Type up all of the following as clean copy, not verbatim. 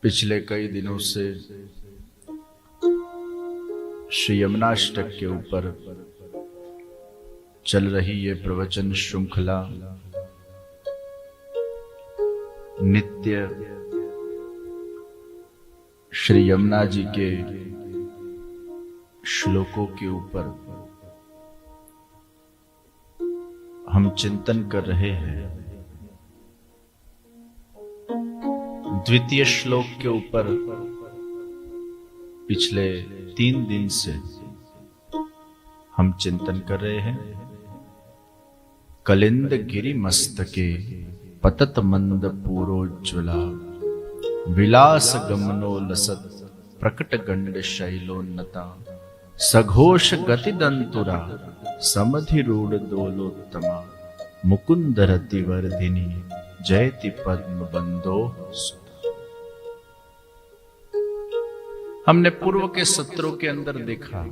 पिछले कई दिनों से श्री यमुनाष्टक के ऊपर चल रही ये प्रवचन श्रृंखला नित्य श्री यमुना जी के श्लोकों के ऊपर हम चिंतन कर रहे हैं। द्वितीय श्लोक के ऊपर पिछले 3 दिन से हम चिंतन कर रहे हैं। कलिंद गिरि मस्तके पतत मंद पूरोज्ज्वला विलास गमनो लसत प्रकट गंड शैलोन्नता सघोष गति दंतुरा समधिरूढ़ दोलोत्तमा मुकुंद रति वर्धिनी जयति पद्म बंदो। हमने पूर्व के सत्रों के अंदर देखा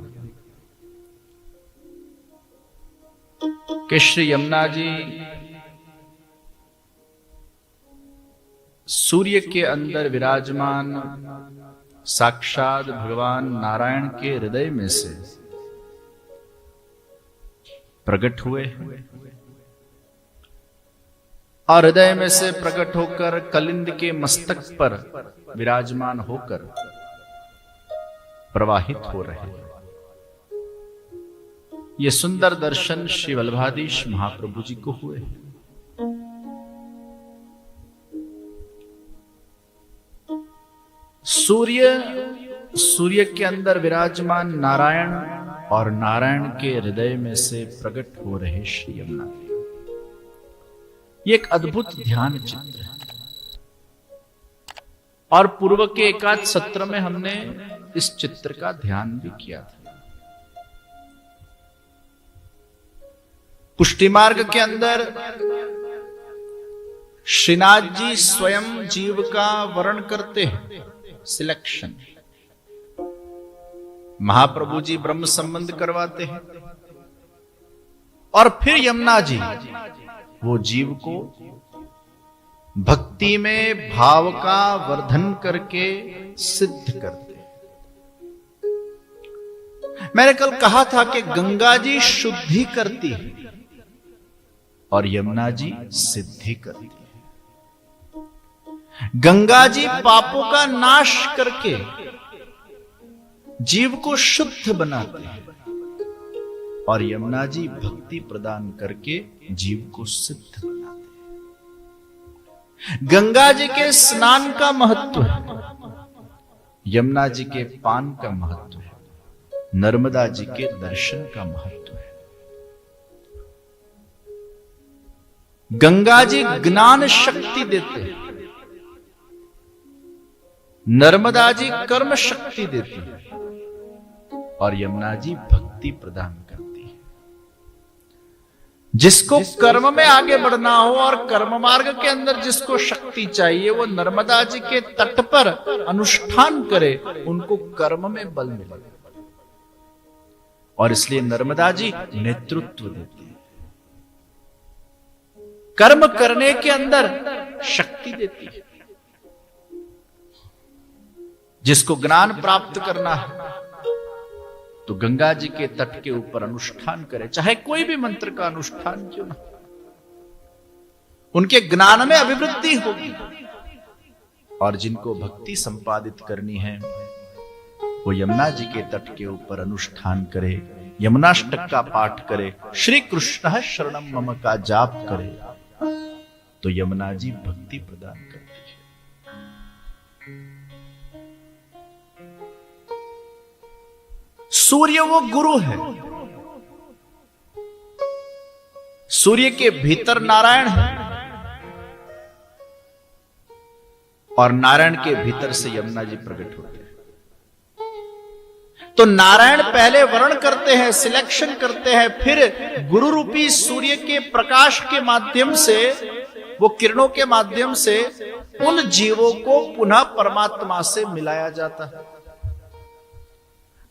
कि श्री यमुना जी सूर्य के अंदर विराजमान साक्षात भगवान नारायण के हृदय में से प्रकट हुए और हृदय में से प्रकट होकर कलिंद के मस्तक पर विराजमान होकर प्रवाहित हो रहे हैं। ये सुंदर दर्शन श्री वल्लभाधीश महाप्रभु जी को हुए। सूर्य के अंदर विराजमान नारायण और नारायण के हृदय में से प्रकट हो रहे श्री यमुना। ये एक अद्भुत ध्यान चित्र है और पूर्व के एकाध सत्र में हमने इस चित्र का ध्यान भी किया था। पुष्टि मार्ग के अंदर श्रीनाथ जी स्वयं जीव का वर्ण करते हैं, सिलेक्शन। महाप्रभु जी ब्रह्म संबंध करवाते हैं और फिर यमुना जी वो जीव को भक्ति में भाव का वर्धन करके सिद्ध करते हैं। मैंने कल कहा था कि गंगा जी शुद्धि करती है और यमुना जी सिद्धि करती है। गंगा जी पापों का नाश करके जीव को शुद्ध बनाते हैं और यमुना जी भक्ति प्रदान करके जीव को सिद्ध बनाते हैं। गंगा जी के स्नान का महत्व है, यमुना जी के पान का महत्व है, नर्मदा जी के दर्शन का महत्व है। गंगा जी ज्ञान शक्ति देते हैं, नर्मदा जी कर्म शक्ति देती है और यमुना जी भक्ति प्रदान करती है। जिसको कर्म में आगे बढ़ना हो और कर्म मार्ग के अंदर जिसको शक्ति चाहिए वो नर्मदा जी के तट पर अनुष्ठान करे, उनको कर्म में बल मिले और इसलिए नर्मदा जी नेतृत्व देती है, कर्म करने के अंदर शक्ति देती है। जिसको ज्ञान प्राप्त करना है तो गंगा जी के तट के ऊपर अनुष्ठान करे, चाहे कोई भी मंत्र का अनुष्ठान क्यों ना, उनके ज्ञान में अभिवृद्धि होगी। और जिनको भक्ति संपादित करनी है वो यमुना जी के तट के ऊपर अनुष्ठान करे, यमुनाष्टक का पाठ करे, श्री कृष्ण शरणम मम का जाप करे, तो यमुना जी भक्ति प्रदान करती है। सूर्य वो गुरु है, सूर्य के भीतर नारायण है और नारायण के भीतर से यमुना जी प्रकट होते हैं। तो नारायण पहले वर्ण करते हैं, सिलेक्शन करते हैं, फिर गुरु रूपी सूर्य के प्रकाश के माध्यम से, वो किरणों के माध्यम से उन जीवों को पुनः परमात्मा से मिलाया जाता है।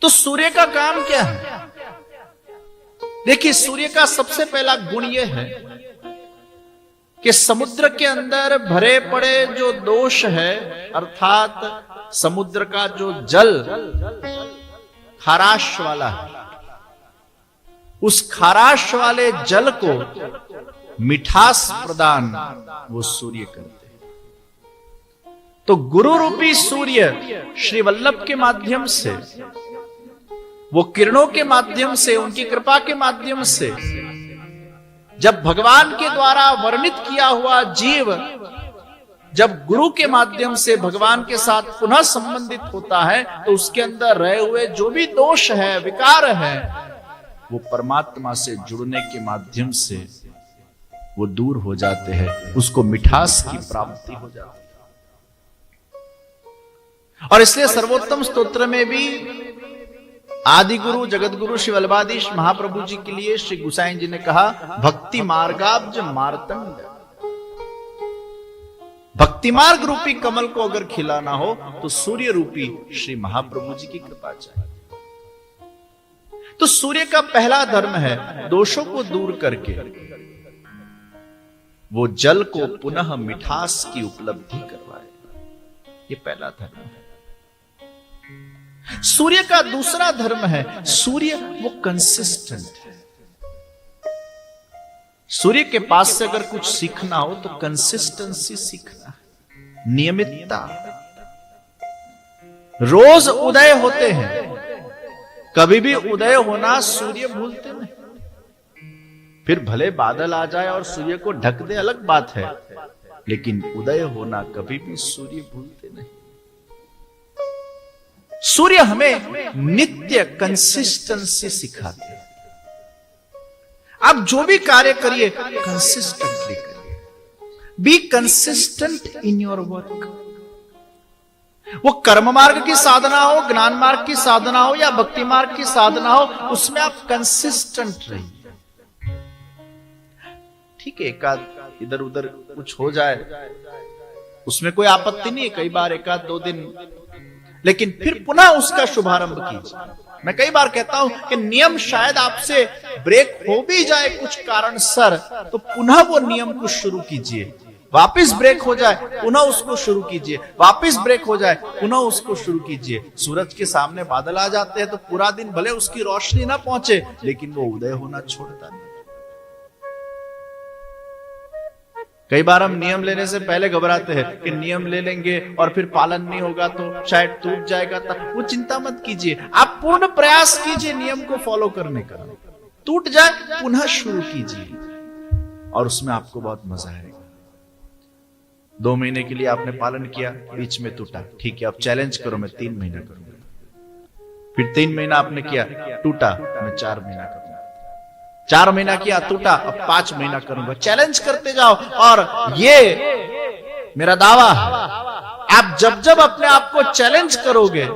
तो सूर्य का काम क्या है? देखिए, सूर्य का सबसे पहला गुण यह है कि समुद्र के अंदर भरे पड़े जो दोष है, अर्थात समुद्र का जो जल खाराश वाला है, उस खाराश वाले जल को मिठास प्रदान वो सूर्य करते हैं। तो गुरु रूपी सूर्य श्री वल्लभ के माध्यम से, वो किरणों के माध्यम से, उनकी कृपा के माध्यम से जब भगवान के द्वारा वर्णित किया हुआ जीव जब गुरु के माध्यम से भगवान के साथ पुनः संबंधित होता है, तो उसके अंदर रहे हुए जो भी दोष है, विकार है, वो परमात्मा से जुड़ने के माध्यम से वो दूर हो जाते हैं, उसको मिठास की प्राप्ति हो जाती है। और इसलिए सर्वोत्तम स्तोत्र में भी आदि गुरु जगत गुरु श्री वल्लभाधीश महाप्रभु जी के लिए श्री गुसाई जी ने कहा, भक्ति मार्गाब्ज मार्तंड। भक्ति मार्ग रूपी कमल को अगर खिलाना हो तो सूर्य रूपी श्री महाप्रभु जी की कृपा चाहिए। तो सूर्य का पहला धर्म है दोषों को दूर करके वो जल को पुनः मिठास की उपलब्धि करवाए, ये पहला धर्म है। सूर्य का दूसरा धर्म है, सूर्य वो कंसिस्टेंट है। सूर्य के पास से अगर कुछ सीखना हो तो कंसिस्टेंसी सीखना है, नियमितता। रोज उदय होते हैं, कभी भी उदय होना सूर्य भूलते नहीं। फिर भले बादल आ जाए और सूर्य को ढक दे, अलग बात है, लेकिन उदय होना कभी भी सूर्य भूलते नहीं। सूर्य हमें नित्य कंसिस्टेंसी सिखाते हैं। आप जो भी कार्य करिए कंसिस्टेंटली करिए, B consistent in your work. वो कर्म मार्ग की साधना हो, ज्ञान मार्ग की साधना हो या भक्ति मार्ग की साधना हो, उसमें आप कंसिस्टेंट रहिए। ठीक है, एकाध इधर उधर कुछ हो जाए उसमें कोई आपत्ति नहीं है, कई बार एकाध दो दिन, लेकिन फिर पुनः उसका शुभारंभ कीजिए। मैं कई बार कहता हूं कि नियम शायद आपसे ब्रेक हो भी जाए कुछ कारण सर, तो पुनः वो नियम को शुरू कीजिए। वापिस ब्रेक हो जाए पुनः उसको शुरू कीजिए, वापिस ब्रेक हो जाए पुनः उसको शुरू कीजिए। सूरज के सामने बादल आ जाते हैं तो पूरा दिन भले उसकी रोशनी ना पहुंचे, लेकिन वो उदय होना छोड़ता नहीं। कई बार हम नियम लेने से पहले घबराते हैं कि नियम ले लेंगे और फिर पालन नहीं होगा तो शायद टूट जाएगा। वो चिंता मत कीजिए, आप पूर्ण प्रयास कीजिए नियम को फॉलो करने का। टूट जाए पुनः शुरू कीजिए और उसमें आपको बहुत मजा आएगा। 2 महीने के लिए आपने पालन किया, बीच में टूटा, ठीक है, अब चैलेंज करो मैं 3 महीना करूंगा। फिर 3 महीना आपने किया, टूटा, मैं 4 महीना करूंगा। 4 महीना किया, टूटा, अब 5 महीना करूंगा। चैलेंज करते जाओ, और ये मेरा दावा है, आप जब जब अपने आप को चैलेंज करोगे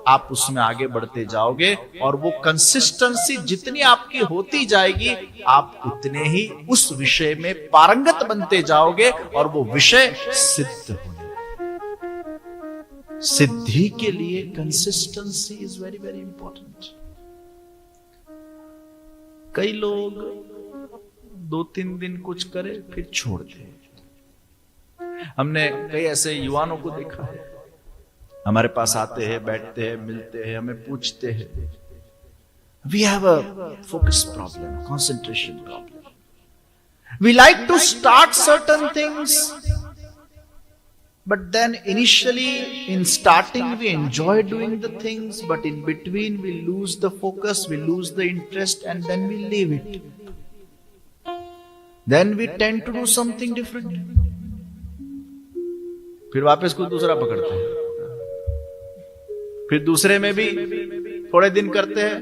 आप उसमें आगे बढ़ते जाओगे, और वो कंसिस्टेंसी जितनी आपकी होती जाएगी आप उतने ही उस विषय में पारंगत बनते जाओगे, और वो विषय सिद्ध होने। सिद्धि के लिए consistency is very very important. कई लोग 2-3 दिन कुछ करे फिर छोड़ दे। हमने कई ऐसे युवाओं को देखा है, हमारे पास आते हैं, बैठते हैं, मिलते हैं, हमें पूछते हैं, we have a focus problem, concentration problem. We like to start certain things, but then initially in starting we enjoy doing the things, but in between we lose the focus, we lose the interest, and then we leave it. Then we tend to do something different. फिर वापस कुछ दूसरा पकड़ते हैं, फिर दूसरे में भी थोड़े दिन करते हैं,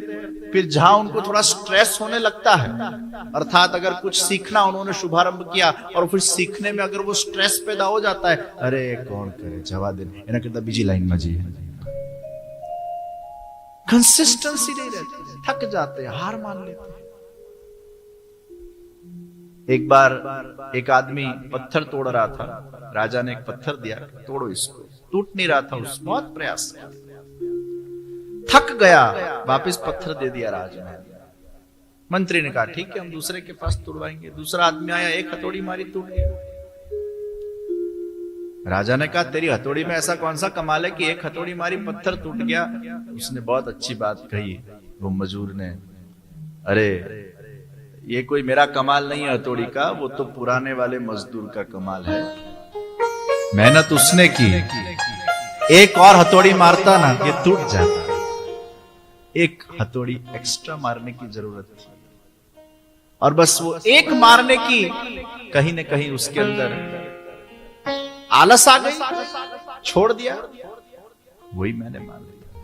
फिर जहां उनको थोड़ा स्ट्रेस होने लगता है, अर्थात अगर कुछ सीखना उन्होंने शुभारंभ किया और फिर सीखने में अगर वो स्ट्रेस पैदा हो जाता है, अरे कौन करे जवा दिन एना कहता बीजी लाइन में जी, कंसिस्टेंसी नहीं रहती, थक जाते हैं, हार मान लेते हैं। एक बार एक आदमी पत्थर तोड़ रहा था, राजा ने एक पत्थर दिया, तोड़ो इसको, टूट नहीं रहा था, उसने बहुत प्रयास किया, थक गया, वापस पत्थर दे दिया राजा ने। मंत्री ने कहा ठीक है, हम दूसरे के पास तुड़वाएंगे। दूसरा आदमी आया, एक हथौड़ी मारी, टूट गया। राजा ने कहा तेरी हथौड़ी में ऐसा कौन सा कमाल है कि एक हथौड़ी मारी पत्थर टूट गया। उसने बहुत अच्छी बात कही, वो मजूर ने, अरे ये कोई मेरा कमाल नहीं है हथौड़ी का, वो तो पुराने वाले मजदूर का कमाल है। मेहनत उसने की, एक और हथौड़ी मारता ना ये टूट जाता, एक हथौड़ी एक्स्ट्रा मारने की जरूरत थी। और बस वो एक मारने की कहीं न कहीं उसके अंदर आलस आ गई, छोड़ दिया, वही मैंने मान लिया।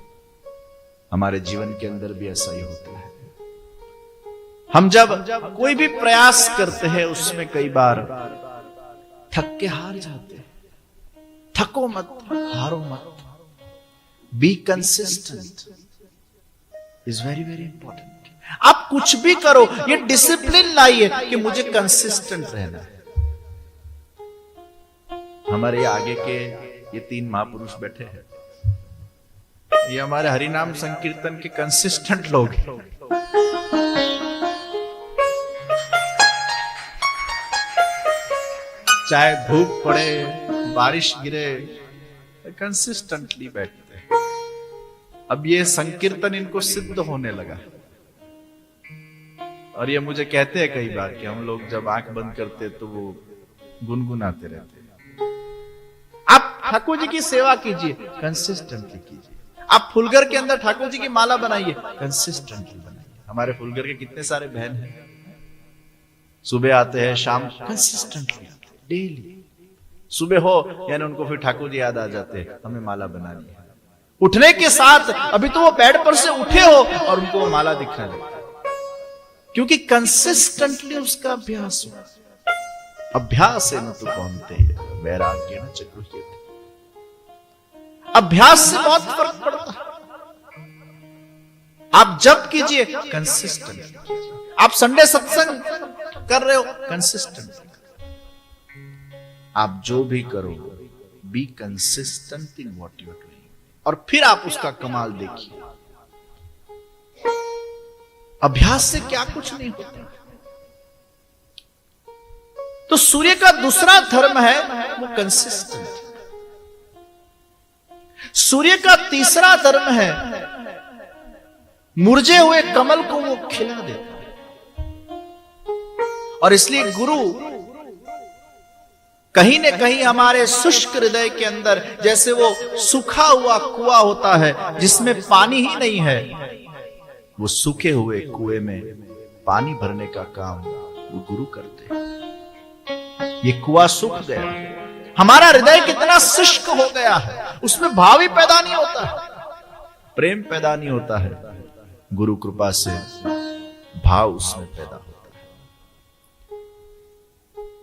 हमारे जीवन के अंदर भी ऐसा ही होता है। हम जब कोई भी प्रयास करते हैं उसमें कई बार थक के हार जाते हैं। थको मत, हारो मत। Be consistent is very very important. आप कुछ भी करो, ये डिसिप्लिन लाइए कि मुझे कंसिस्टेंट रहना है। हमारे आगे के ये 3 महापुरुष बैठे हैं, ये हमारे हरिनाम संकीर्तन के कंसिस्टेंट लोग हैं। चाहे धूप पड़े, बारिश गिरे, कंसिस्टेंटली बैठते हैं। अब ये संकीर्तन इनको सिद्ध होने लगा, और ये मुझे कहते हैं कई बार कि हम लोग जब आंख बंद करते तो वो गुनगुनाते रहते हैं। आप ठाकुर जी की सेवा कीजिए, कंसिस्टेंटली कीजिए। आप फुलगर के अंदर ठाकुर जी की माला बनाइए, कंसिस्टेंटली बनाइए। हमारे फुलगर के कितने सारे बहन हैं, सुबह आते हैं, शाम कंसिस्टेंटली डेली। सुबह हो यानी उनको फिर ठाकुर जी याद आ जाते हैं, हमें माला बनानी है। उठने के साथ अभी तो वो बेड पर से उठे हो और उनको वो माला दिखने लगे, क्योंकि कंसिस्टेंटली उसका अभ्यास हुआ। अभ्यास है न तो कौनते वैराग्य न चक्रुह्यते। अभ्यास से बहुत फर्क पड़ता है। आप जब कीजिए कंसिस्टेंट। आप संडे सत्संग कर रहे हो, कंसिस्टेंट। आप जो भी करो, be consistent in what you are doing, और फिर आप उसका कमाल देखिए। अभ्यास से क्या कुछ नहीं होता। तो सूर्य का दूसरा धर्म है वो कंसिस्टेंट। सूर्य का तीसरा धर्म है मुरझे हुए कमल को वो खिला देता है। और इसलिए गुरु कहीं न कहीं हमारे शुष्क हृदय के अंदर, जैसे वो सूखा हुआ कुआं होता है जिसमें पानी ही नहीं है, वो सूखे हुए कुएं में पानी भरने का काम वो गुरु करते हैं। ये कुआं सूख गया, हमारा हृदय कितना शुष्क हो गया है, उसमें भाव ही पैदा नहीं होता है, प्रेम पैदा नहीं होता है। गुरु कृपा से भाव उसमें पैदा होता है,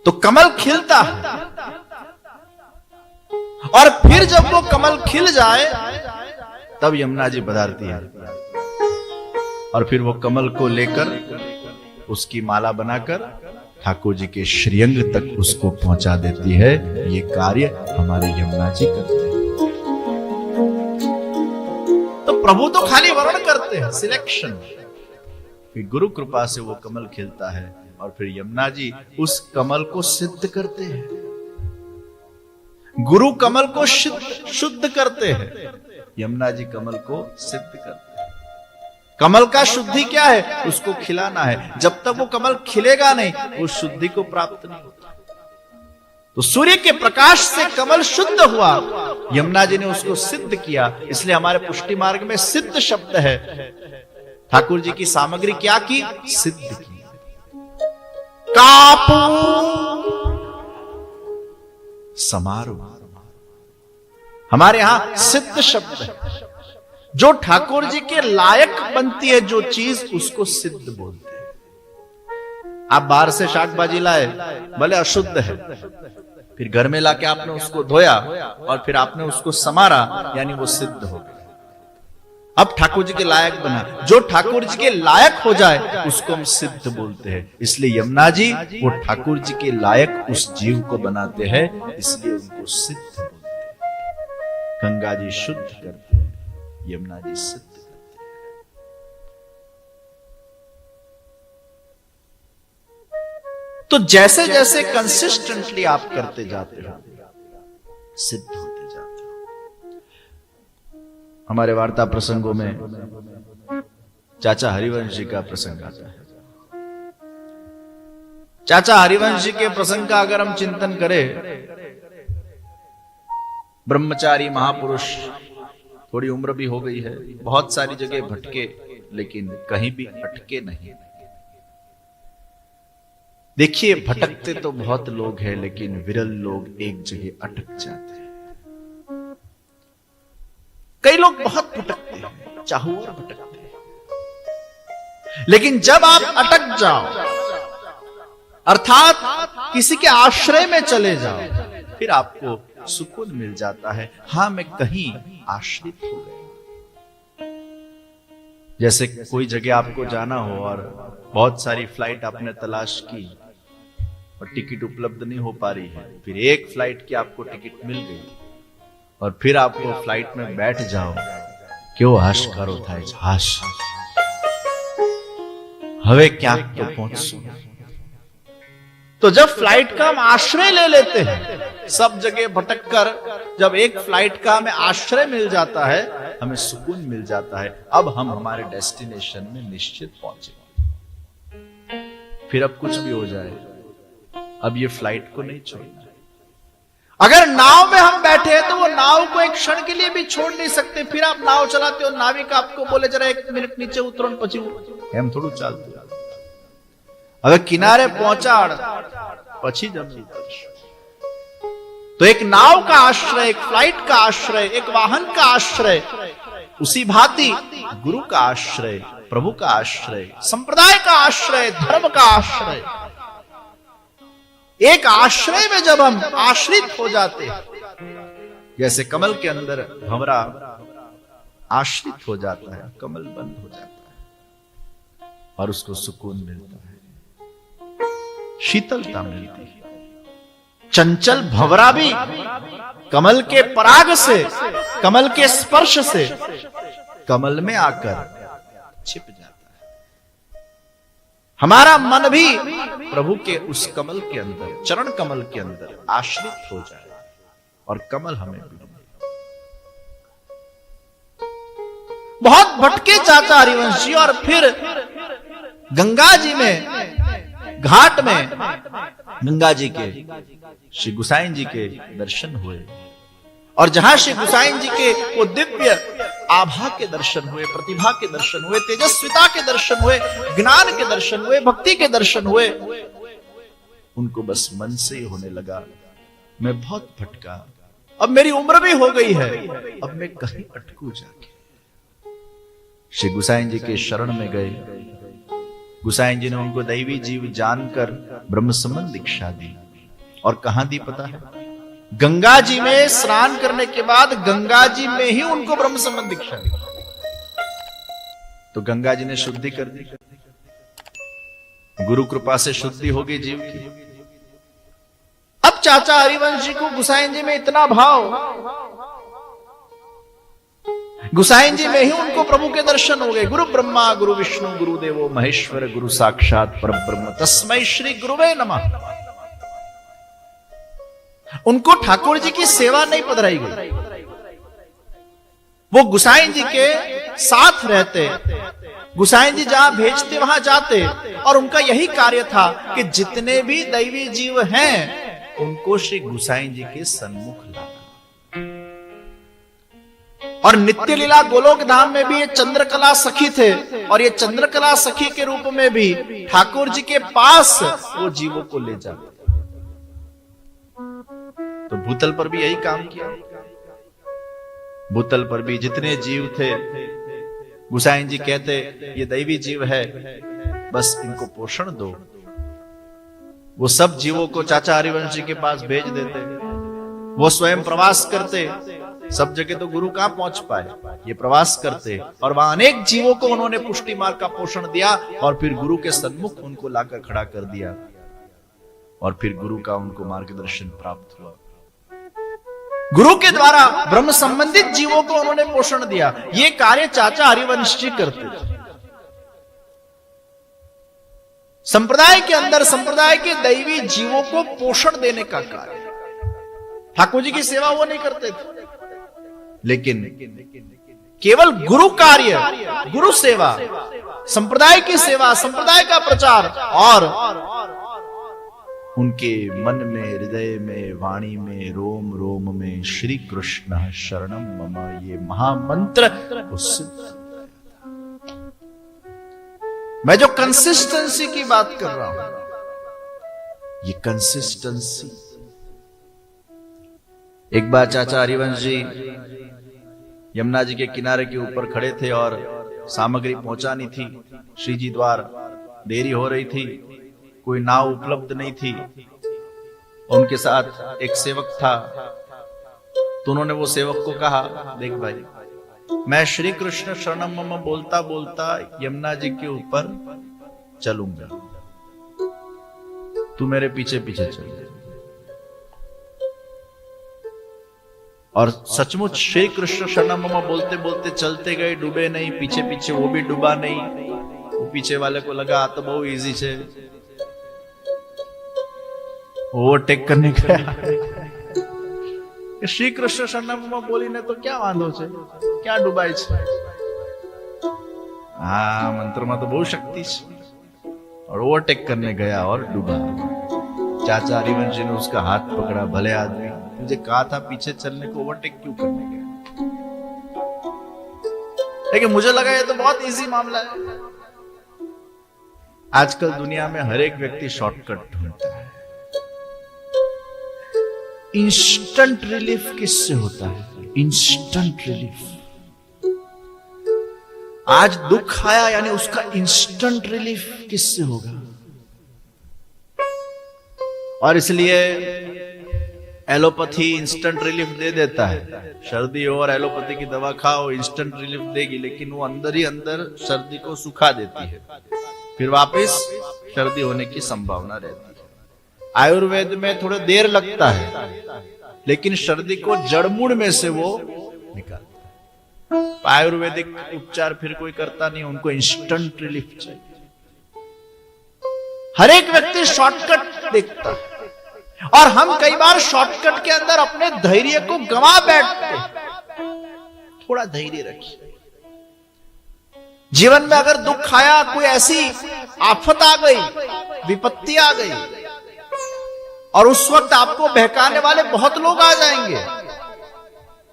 तो कमल खिलता है। और फिर जब वो कमल खिल जाए तब यमुना जी पधारती है, और फिर वो कमल को लेकर उसकी माला बनाकर ठाकुर जी के श्रीअंग तक उसको पहुंचा देती है। ये कार्य हमारे यमुना जी करते हैं। तो प्रभु तो खाली वर्ण करते हैं, सिलेक्शन। फिर गुरु कृपा से वो कमल खिलता है, और फिर यमुना जी उस कमल को सिद्ध करते हैं। गुरु कमल को शुद्ध करते हैं, यमुना जी कमल को सिद्ध करते हैं। कमल का शुद्धि क्या है? उसको खिलाना है। जब तक वो कमल खिलेगा नहीं, वो शुद्धि को प्राप्त नहीं होता। तो सूर्य के प्रकाश से कमल शुद्ध हुआ, यमुना जी ने उसको सिद्ध किया। इसलिए हमारे पुष्टि मार्ग में सिद्ध शब्द है। ठाकुर जी की सामग्री क्या की? सिद्ध की। कापू समारोह, हमारे यहां सिद्ध शब्द है। जो ठाकुर जी के लायक बनती है जो चीज, उसको सिद्ध बोलते हैं। आप बाहर से शाक भाजी लाए, भले अशुद्ध है, फिर घर में लाके आपने उसको धोया और फिर आपने उसको समारा, यानी वो सिद्ध हो गया। अब ठाकुर जी के लायक बना। जो ठाकुर जी के लायक हो जाए उसको हम सिद्ध बोलते हैं। इसलिए यमुना जी वो ठाकुर जी के लायक उस जीव को बनाते हैं, इसलिए उनको सिद्ध बोलते हैं। गंगा जी शुद्ध करते हैं, यमुना जी सिद्ध करते हैं। तो जैसे जैसे कंसिस्टेंटली आप करते जाते हो सिद्ध होते जाते हो। हमारे वार्ता प्रसंगों में चाचा हरिवंश जी का प्रसंग आता है। चाचा हरिवंश जी के प्रसंग का अगर हम चिंतन करें, ब्रह्मचारी महापुरुष, थोड़ी उम्र भी हो गई है, बहुत सारी जगह भटके लेकिन कहीं भी अटके नहीं। देखिए, भटकते तो बहुत लोग हैं लेकिन विरल लोग एक जगह अटक जाते हैं। कई लोग बहुत भटकते हैं, चाहूर भटकते हैं, लेकिन जब आप अटक जाओ अर्थात किसी के आश्रय में चले जाओ, फिर आपको सुकून मिल जाता है। हां, मैं कहीं आश्रित हो गया। जैसे कोई जगह आपको जाना हो और बहुत सारी फ्लाइट आपने तलाश की और टिकट उपलब्ध नहीं हो पा रही है, फिर एक फ्लाइट की आपको टिकट मिल गई और फिर आप वो फ्लाइट में बैठ जाओ, क्यों हाश करो था हाश, हवे क्या तो पहुंचो। तो जब फ्लाइट का हम आश्रय ले लेते हैं, सब जगह भटक कर जब एक फ्लाइट का हमें आश्रय मिल जाता है, हमें सुकून मिल जाता है। अब हम हमारे डेस्टिनेशन में निश्चित पहुंचेंगे। फिर अब कुछ भी हो जाए, अब ये फ्लाइट को नहीं छोड़ना। अगर नाव में हम बैठे हैं तो वो नाव को एक क्षण के लिए भी छोड़ नहीं सकते। फिर आप नाव चलाते हो, नाविक आपको बोले जरा 1 मिनट नीचे उतरो, पची हम थोड़ा चलते। अगर किनारे पहुंचा पची जमी, तो एक नाव का आश्रय, एक फ्लाइट का आश्रय, एक वाहन का आश्रय, उसी भांति गुरु का आश्रय, प्रभु का आश्रय, संप्रदाय का आश्रय, धर्म का आश्रय। एक आश्रय में जब हम आश्रित हो जाते हैं, जैसे कमल के अंदर भंवरा आश्रित हो जाता है, कमल बंद हो जाता है और उसको सुकून मिलता है, शीतलता मिलती है। चंचल भंवरा भी कमल के पराग से, कमल के स्पर्श से कमल में आकर छिप जाता है। हमारा मन भी प्रभु के उस कमल के अंदर, चरण कमल के अंदर आश्रित हो जाए और कमल हमें भी। बहुत भटके चाचा हरिवंश जी और फिर गंगा जी में, घाट में गंगा जी के, श्री गुसाइन जी के दर्शन हुए और जहां श्री गुसाइन जी के वो दिव्य आभा के दर्शन हुए, प्रतिभा के दर्शन हुए, तेजस्विता के दर्शन हुए, ज्ञान के दर्शन हुए, भक्ति के दर्शन हुए, उनको बस मन से ही होने लगा, मैं बहुत भटका, अब मेरी उम्र भी हो गई है, अब मैं कहीं अटकू जाके। श्री गुसाइन जी के शरण में गए। गुसाइन जी ने उनको दैवी जीव जानकर ब्रह्म संबंध दीक्षा दी। और कहां दी पता है? गंगा जी में स्नान करने के बाद गंगा जी में ही उनको ब्रह्म संबंध दीक्षा दी। तो गंगा जी ने शुद्धि कर दी, गुरु कृपा से शुद्धि होगी जीव की। अब चाचा हरिवंश जी को गुसाइन जी में इतना भाव, गुसाइन जी में ही उनको प्रभु के दर्शन हो गए। गुरु ब्रह्मा गुरु विष्णु गुरु देवो महेश्वर गुरु साक्षात परब्रह्म तस्मै श्री गुरुवे नमः। उनको ठाकुर जी की सेवा नहीं पधराई गई, वो गुसाइन जी के साथ रहते, गुसाइन जी जहां भेजते वहां जाते और उनका यही कार्य था कि जितने भी दैवी जीव हैं उनको श्री गुसाइन जी के सन्मुख लाना। और नित्य लीला गोलोक धाम में भी ये चंद्रकला सखी थे और ये चंद्रकला सखी के रूप में भी ठाकुर जी के पास वो जीवों को ले जाते। तो भूतल पर भी यही काम किया। भूतल पर भी जितने जीव थे, गुसाइन जी कहते ये दैवी जीव है, बस इनको पोषण दो। वो सब जीवों को चाचा हरिवंश जी के पास भेज देते, वो स्वयं प्रवास करते। सब जगह तो गुरु कहां पहुंच पाए, ये प्रवास करते और वहां अनेक जीवों को उन्होंने पुष्टि मार्ग का पोषण दिया और फिर गुरु के सन्मुख उनको लाकर खड़ा कर दिया और फिर गुरु का उनको मार्गदर्शन प्राप्त हुआ। गुरु के द्वारा ब्रह्म संबंधित जीवों को उन्होंने पोषण दिया। ये कार्य चाचा हरिवंश जी करते थे। संप्रदाय के अंदर संप्रदाय के दैवी जीवों को पोषण देने का कार्य। ठाकुर जी की सेवा वो नहीं करते थे, लेकिन केवल गुरु कार्य, गुरु सेवा, संप्रदाय की सेवा, संप्रदाय का प्रचार और उनके मन में, हृदय में, वाणी में, रोम रोम में श्री कृष्ण शरणम मम, ये महामंत्र उससे। मैं जो कंसिस्टेंसी की बात कर रहा हूं, ये कंसिस्टेंसी। एक बार चाचा हरिवंश जी यमुना जी के किनारे के ऊपर खड़े थे और सामग्री पहुंचानी थी। श्री जी द्वार देरी हो रही थी, कोई नाव उपलब्ध नहीं थी। उनके साथ एक सेवक था, तो उन्होंने वो सेवक को कहा, देख भाई, मैं श्री कृष्ण शरणम मम बोलता बोलता यमुना जी के ऊपर चलूंगा, तू मेरे पीछे पीछे चल। और सचमुच श्री कृष्ण शरणम मम बोलते बोलते चलते गए, डूबे नहीं, पीछे पीछे वो भी डूबा नहीं। वो पीछे वाले को लगा तो बहुत इजी है, ओवरटेक करने गया। श्री कृष्ण शरणम मम बोली ने तो क्या वांधो छे, क्या डूबाई छे। हाँ, मंत्र में तो बहुत शक्ति है। और ओवरटेक करने गया और डूबा। चाचा हरिवंश जी ने उसका हाथ पकड़ा, भले आदमी, मुझे कहा था पीछे चलने को, ओवरटेक क्यों करने गया। लेकिन मुझे लगा ये तो बहुत इजी मामला है। आजकल दुनिया में हर एक व्यक्ति शॉर्टकट ढूंढता है। इंस्टेंट रिलीफ किससे होता है? Instant relief. आज दुख आया यानी उसका इंस्टेंट रिलीफ किससे होगा? और इसलिए एलोपैथी इंस्टेंट रिलीफ दे देता है। सर्दी हो और एलोपैथी की दवा खाओ, इंस्टेंट रिलीफ देगी, लेकिन वो अंदर ही अंदर सर्दी को सुखा देती है, फिर वापस सर्दी होने की संभावना रहती है। आयुर्वेद में थोड़ा देर लगता है, लेकिन सर्दी को जड़मूल में से वो निकालता है। आयुर्वेदिक उपचार फिर कोई करता नहीं, उनको इंस्टेंट रिलीफ चाहिए। हर एक व्यक्ति शॉर्टकट देखता है और हम कई बार शॉर्टकट के अंदर अपने धैर्य को गंवा बैठते हैं। थोड़ा धैर्य रखिए। जीवन में अगर दुख आया, कोई ऐसी आफत आ गई, विपत्ति आ गई, और उस वक्त आपको बहकाने वाले बहुत लोग आ जाएंगे।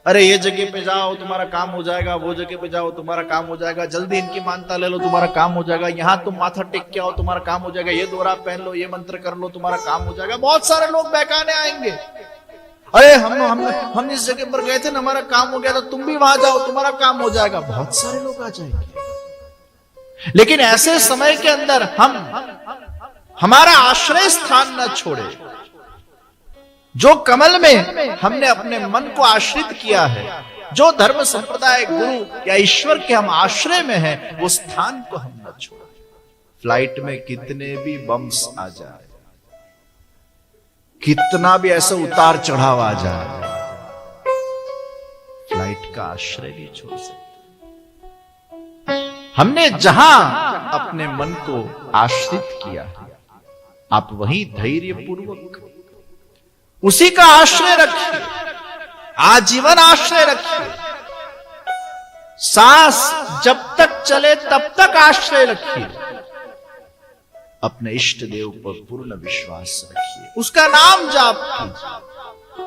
अरे ये जगह पे जाओ तुम्हारा काम हो जाएगा, वो जगह पे जाओ तुम्हारा काम हो जाएगा, जल्दी इनकी मानता ले लो तुम्हारा काम हो जाएगा, यहां तुम माथा टेक के आओ तुम्हारा काम हो जाएगा, ये दोहरा पहन लो, ये मंत्र कर लो तुम्हारा काम हो जाएगा। बहुत सारे लोग बहकाने आएंगे। अरे हम इस जगह पर गए थे ना, हमारा काम हो गया था, तुम भी वहां जाओ तुम्हारा काम हो जाएगा। बहुत सारे लोग आ जाएंगे। लेकिन ऐसे समय के अंदर हम हमारा आश्रय स्थान न छोड़े। जो कमल में हमने अपने मन को आश्रित किया है, जो धर्म संप्रदाय गुरु या ईश्वर के हम आश्रय में हैं, वो स्थान को हम न छोड़ें। फ्लाइट में कितने भी बम्स आ जाए, कितना भी ऐसा उतार चढ़ाव आ जाए, फ्लाइट का आश्रय नहीं छोड़ सकते। हमने जहां अपने मन को आश्रित किया है, आप वहीं धैर्य पूर्वक उसी का आश्रय रखिए, आजीवन आश्रय रखिए। सांस जब तक चले तब तक आश्रय रखिए। अपने इष्ट देव पर पूर्ण विश्वास रखिए, उसका नाम जाप कीजिए,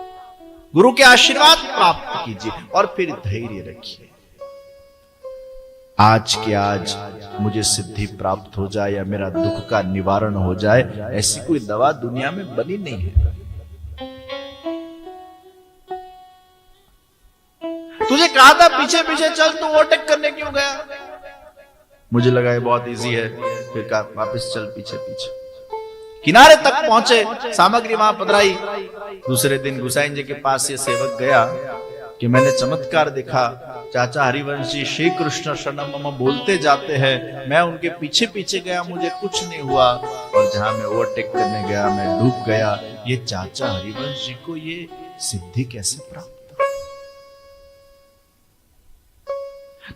गुरु के आशीर्वाद प्राप्त कीजिए और फिर धैर्य रखिए। आज के आज मुझे सिद्धि प्राप्त हो जाए या मेरा दुख का निवारण हो जाए, ऐसी कोई दवा दुनिया में बनी नहीं है। तुझे कहा था पीछे पीछे चल, तू ओवरटेक करने क्यों गया? मुझे लगा ये बहुत इजी है, फिर कहा वापस चल पीछे पीछे। किनारे तक पहुंचे, सामग्री वहां पधराई। दूसरे दिन गुसाइन जी के पास ये सेवक गया कि मैंने चमत्कार देखा, चाचा हरिवंश जी श्री कृष्ण शरणम मम बोलते जाते हैं, मैं उनके पीछे पीछे गया, मुझे कुछ नहीं हुआ, और जहां मैं ओवरटेक करने गया मैं डूब गया। ये चाचा हरिवंश जी को ये सिद्धि कैसे प्राप्त?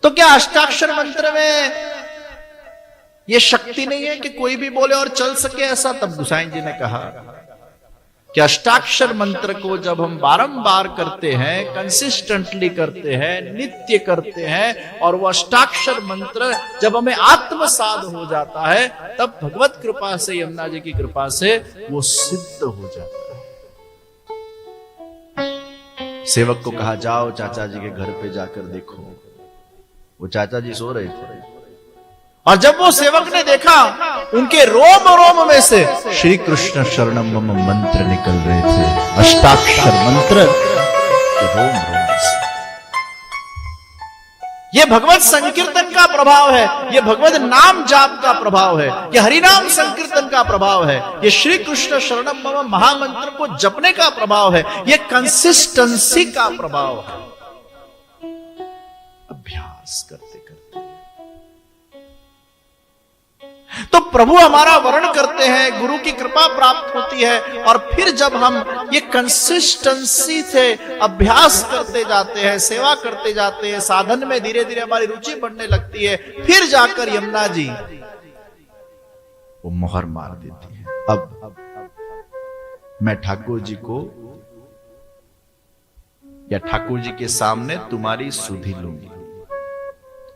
तो क्या अष्टाक्षर मंत्र में ये शक्ति नहीं है कि कोई भी बोले और चल सके ऐसा। तब गोसाई जी ने कहा कि अष्टाक्षर मंत्र को जब हम बारंबार करते हैं, कंसिस्टेंटली करते हैं, नित्य करते हैं, और वो अष्टाक्षर मंत्र जब हमें आत्मसात हो जाता है, तब भगवत कृपा से, यमुना जी की कृपा से वो सिद्ध हो जाता है। सेवक को कहा, जाओ चाचा जी के घर पे जाकर देखो। वो चाचा जी सो रहे थे, और जब वो सेवक ने देखा, उनके रोम रोम में से श्री कृष्ण शरणम मम मंत्र निकल रहे थे। अष्टाक्षर मंत्र रोम रोम से। ये भगवत संकीर्तन का प्रभाव है, ये भगवत नाम जाप का प्रभाव है, ये हरिनाम संकीर्तन का प्रभाव है, ये श्री कृष्ण शरणम मम महामंत्र को जपने का प्रभाव है, ये कंसिस्टेंसी का प्रभाव है। अभ्यास करते करते तो प्रभु हमारा वर्ण करते हैं, गुरु की कृपा प्राप्त होती है, और फिर जब हम ये कंसिस्टेंसी से अभ्यास करते जाते हैं, सेवा करते जाते हैं, साधन में धीरे धीरे हमारी रुचि बढ़ने लगती है, फिर जाकर यमुना जी वो मोहर मार देती है। अब मैं ठाकुर जी को या ठाकुर जी के सामने तुम्हारी सुधि लूंगी।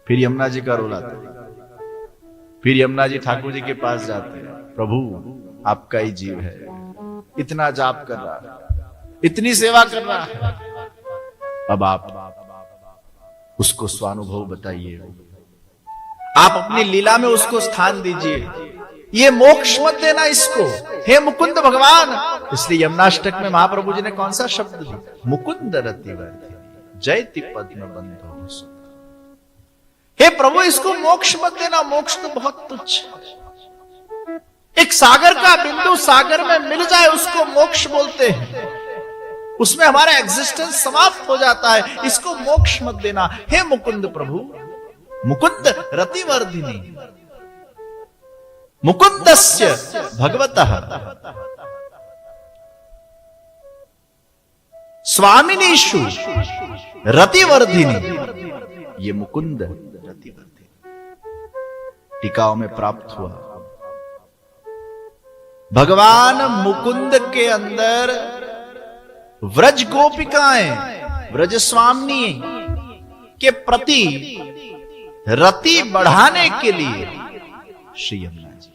फिर यमुना जी का रोल आता है। फिर यमुना जी ठाकुर जी के पास जाते हैं, प्रभु आपका ही जीव है, इतना जाप कर रहा है, इतनी सेवा कर रहा है, अब आप उसको स्वानुभव बताइए, आप अपनी लीला में उसको स्थान दीजिए, ये मोक्ष मत देना इसको, हे मुकुंद भगवान। इसलिए यमुनाष्टक में महाप्रभु जी ने कौन सा शब्द दिया? मुकुंद रतिवर्धिनी जयति पद्म बंधो। हे प्रभु इसको मोक्ष मत देना, मोक्ष तो बहुत तुच्छ है। एक सागर का बिंदु सागर में मिल जाए उसको मोक्ष बोलते हैं, उसमें हमारा एग्जिस्टेंस समाप्त हो जाता है, इसको मोक्ष मत देना। हे मुकुंद प्रभु, मुकुंद रतिवर्धिनी, मुकुंदस्य भगवतः स्वामिनीषु रतिवर्धिनी, ये मुकुंद रतिवर्धिनी टीकाओं में प्राप्त हुआ। भगवान मुकुंद के अंदर व्रज गोपिकाएं, व्रज स्वामिनी के प्रति रति बढ़ाने के लिए श्री यमुना जी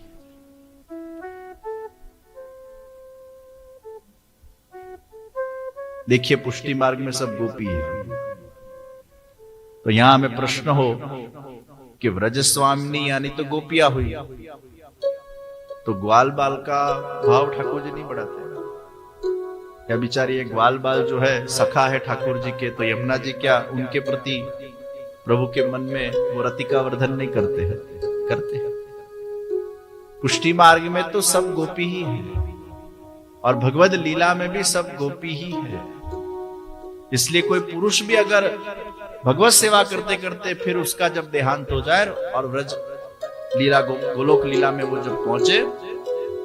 देखिए, पुष्टि मार्ग में सब गोपी है, तो यहां हमें प्रश्न हो कि व्रज स्वामिनी यानी तो गोपियां हुई, तो ग्वाल बाल का भाव ठाकुर जी नहीं बढ़ाते? या बेचारी एक ग्वाल बाल जो है सखा है ठाकुर जी के, तो यमुना जी क्या उनके प्रति प्रभु के मन में वो रति का वर्धन नहीं करते हैं? करते हैं। पुष्टि मार्ग में तो सब गोपी ही है, और भगवद लीला में भी सब गोपी ही है। इसलिए कोई पुरुष भी अगर भगवत सेवा करते करते फिर उसका जब देहांत हो जाए और व्रज लीला गोलोक लीला में वो जब पहुंचे,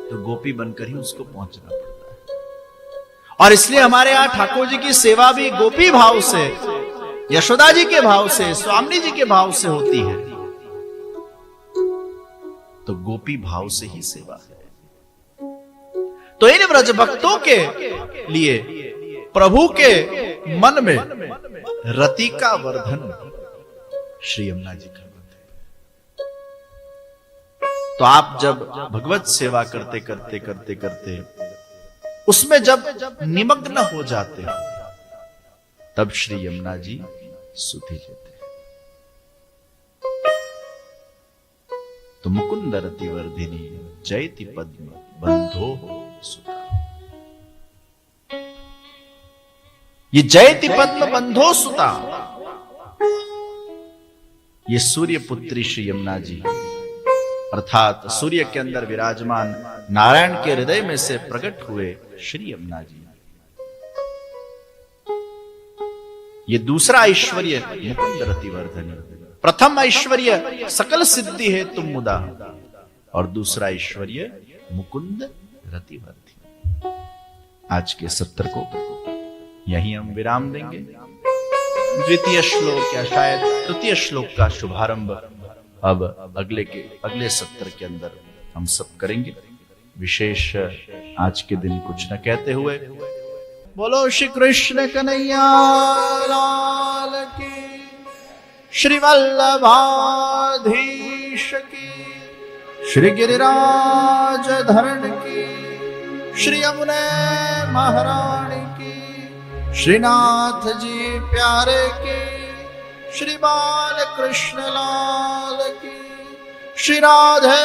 तो गोपी बनकर ही उसको पहुंचना पड़ता है। और इसलिए हमारे यहां ठाकुर जी की सेवा भी गोपी भाव से, यशोदा जी के भाव से, स्वामी जी के भाव से होती है, तो गोपी भाव से ही सेवा है। तो इन व्रज भक्तों के लिए प्रभु के मन में रति का वर्धन श्री यमुना जी करते हैं। तो आप जब भगवत सेवा करते करते करते करते उसमें जब निमग्न हो जाते हो, तब श्री यमुना जी सुधि लेते हैं। तो मुकुंद रति वर्धिनी जयति पद्म बंधो सुता। ये जयति पद्म बंधो सुता, ये सूर्य पुत्री श्री यमुना जी, अर्थात सूर्य के अंदर विराजमान नारायण के हृदय में से प्रकट हुए श्री यमुना जी। ये दूसरा ऐश्वर्य मुकुंद रतिवर्धनी। प्रथम ऐश्वर्य सकल सिद्धि है तुम मुदा, और दूसरा ऐश्वर्य मुकुंद रतिवर्धनी। आज के सत्र को यहीं हम विराम देंगे। द्वितीय श्लोक या शायद तृतीय श्लोक का शुभारंभ अब अगले सत्र के अंदर हम सब करेंगे। विशेष आज के दिन कुछ न कहते हुए बोलो श्री कृष्ण कन्हैया लाल की, श्री वल्लभाधीश की, श्री गिरिराज धरण की, श्री यमुने महारानी की, श्रीनाथ जी प्यारे की, श्री बाल कृष्ण लाल की, श्री राधे